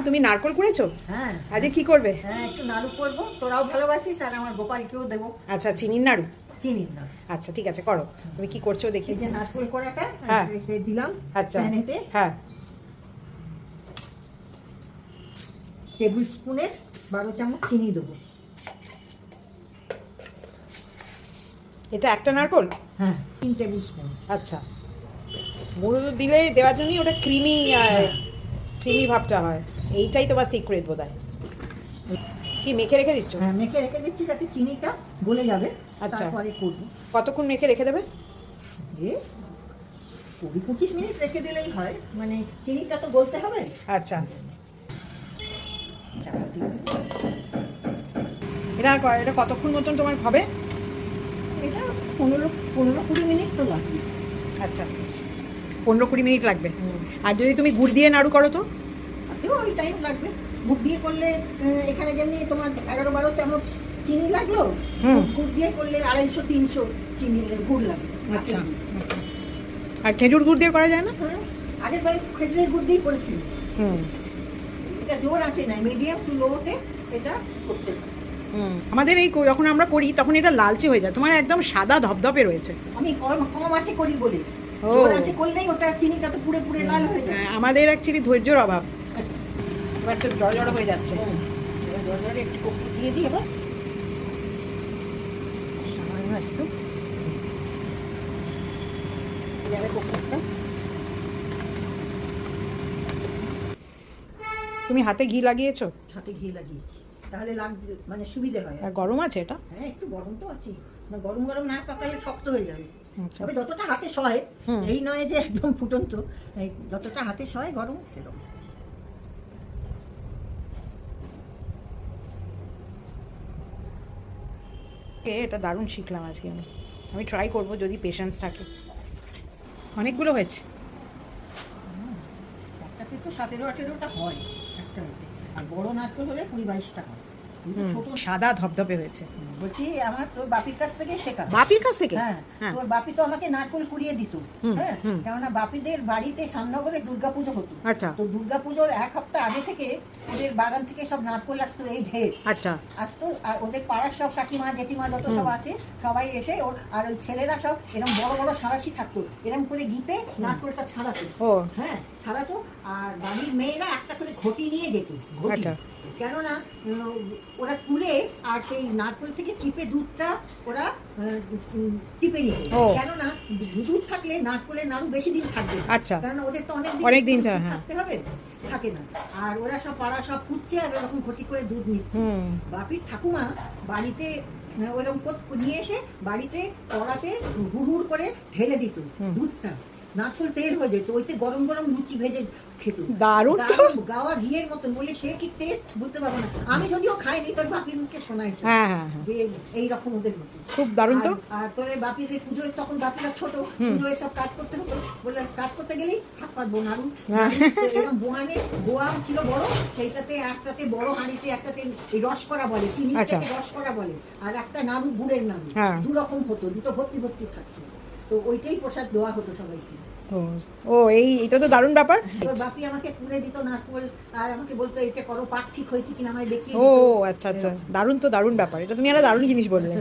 তুমি নারকোল কুড়েছো? হ্যাঁ। আজকে কি করবে? হ্যাঁ, একটু নাড়ু করবো, তোরাও ভালোবাসিস আর আমার গোপালকেও দেবো। আচ্ছা, চিনির নাড়ু। চিনির নাড়ু। আচ্ছা, ঠিক আছে, করো। তুমি কি করছো দেখি। এই যে নারকেল কোড়াটা হ্যাঁ। এতে দিলাম। আচ্ছা, প্যানেতে হ্যাঁ। টেবিল স্পুনের 12 চামচ চিনি দেবো। এটা একটা নারকোল? হ্যাঁ, 3 টেবিল স্পুন। আচ্ছা, গুঁড়ো দিলে দেওয়ার জন্যই ওটা ক্রিমি ক্রিমি ভাবটা হয়। এইটাই তোমার সিক্রেট বোধহয়। কি মেখে রেখে দিচ্ছ? হ্যাঁ, মেখে রেখে দিচ্ছি যাতে চিনিটা গলে যাবে। আচ্ছা, তারপরে করবো। কতক্ষণ মেখে রেখে দেবে? যে 20-25 মিনিট রেখে দিলেই হয়, মানে চিনিটা তো গলতে হবে। আচ্ছা, চাপা দিয়ে এটা কতক্ষণ মতন তোমার হবে? এটা 15-20 মিনিট তো লাগবে। আচ্ছা, 15-20 মিনিট লাগবে। আর যদি তুমি গুড় দিয়ে নাড়ু করো তো? তাতেও ওই টাইম লাগবে। গুড় দিয়ে করলে এখানে যেমনি তোমার 11-12 চামচ চিনি লাগলো, গুড় দিয়ে করলে 250-300 চিনি গুড় লাগবে। আচ্ছা, আর খেজুর গুড় দিয়ে করা যায় না? হ্যাঁ, আগের বারে খেজুরের গুড় দিয়েই করেছিল। এটা জোর আছে না, মিডিয়াম টু লোতে এটা করতে হবে। আমাদের এই যখন আমরা করি তখন এটা লালচে হয়ে যায়, তোমার একদম সাদা ধপধপে রয়েছে। আমি কম আছে করি বলে, জোর আছে করলেই ওটা চিনিটা তো পুড়ে পুড়ে লাল হয়ে যায়। আমাদের অ্যাকচুয়ালি ধৈর্যের অভাব। এবার তো জড় জড় হয়ে যাচ্ছে। জল জলে একটু কপুর দিয়ে দিই এবার, সামান্য একটু যাবে কপুরটা। তুমি হাতে ঘি লাগিয়েছো? হাতে ঘি লাগিয়েছি, তাহলে লাগছে মানে সুবিধে হয়। আর গরম আছে এটা? হ্যাঁ, একটু গরম তো আছে, না গরম গরম না পাকালে শক্ত হয়ে যাবে। আচ্ছা, তবে যতটা হাতে সয়, এই নয় যে একদম ফুটন্ত, এই যতটা হাতে সয় গরম সেরকম। এটা দারুণ শিখলাম আজকে। আমি ট্রাই করবো যদি পেশেন্স থাকে। অনেকগুলো হয়েছে। একটাতে তো 17-18টা হয় একটা হতে, আর বড় নারকেল হলে 20-22টা হয়। ছোট সাদা ধপধপে হয়েছে। বলছি আমার তোর বাপির কাছ থেকে শেখা। বাপির কাছ থেকে? হ্যাঁ, তোর বাপি তো আমাকে নারকেল কুড়িয়ে দিত। হ্যাঁ, কেননা বাপিদের বাড়িতে সামনগরে দুর্গাপুজো হতো। আচ্ছা, তো দুর্গাপুজোর 1 সপ্তাহ আগে থেকে ওদের বাগান থেকে সব নারকেল আসতো, এই ঢের আচ্ছা, আসতো। আর ওদের পাড়ার সব কাকিমা জেঠিমা যত সব আছে সবাই এসে আর ওই ছেলেরা সব এরকম বড় বড় সাঁড়াশি থাকতো, এরকম করে গিতে নারকেলটা ছাড়াতো। হ্যাঁ, ছাড়াতো। আর বাড়ির মেয়েরা একটা করে ঘটি নিয়ে যেত, ঘটি। কেননা ওরা কুড়ে আর সেই নারকেল থেকে চিপে দুধটা ওরা টিপে নিত। কেননা দুধ থাকলে নারকেলের নাড়ু বেশি দিন থাকবে। আচ্ছা, কেননা ওদের তো অনেক দিন থাকতে হবে, থাকে না। আর ওরা সব পাড়া সব কুচ্ছে আর ওরকম ঘটি করে দুধ নিচ্ছে। বাপির ঠাকুমা বাড়িতে ওরকম নিয়ে এসে বাড়িতে কড়াতে হুড় করে ঢেলে দিত দুধটা, নারকেল তেল হয়ে যেত, ওইতে গরম গরম লুচি ভেজে খেত। দারুণ, গাওয়া ঘিয়ের মতন। বলে সে কি টেস্ট বলতে পারবো না, আমি যদিও খাইনি, তোর বাপির মুখে শোনাইছে যে এইরকম ওদের হতো। খুব দারুণ তো। আর তোর বাপি যে পুজোয় তখন বাপিরা ছোট, পুজোয় সব কাজ করতে হতো, বলে কাজ করতে গেলেই হাত পাতবো নাড়ু। এরকম বোয়ানে বোয়াম ছিল বড়, সেইটাতে একটাতে বড় হাঁড়িতে একটাতে রস করা বলে, চিনি থেকে রস করা বলে, আর একটা নাড়ু গুড়ের নাড়ু, 2 রকম হতো, দুটো ভর্তি ভর্তি থাকতো। তো ওইটাই প্রসাদ দেওয়া হতো সবাইকে। এটা তো দারুণ ব্যাপার। তোর বাপি আমাকে কুড়ে দিত নারকেল, আর আমাকে বলতো এটা করো, পাট ঠিক হয়েছে কিনা আমায় দেখিয়ে। আচ্ছা আচ্ছা, দারুণ তো, দারুণ ব্যাপার। এটা তুমি একটা দারুণ জিনিস বললে।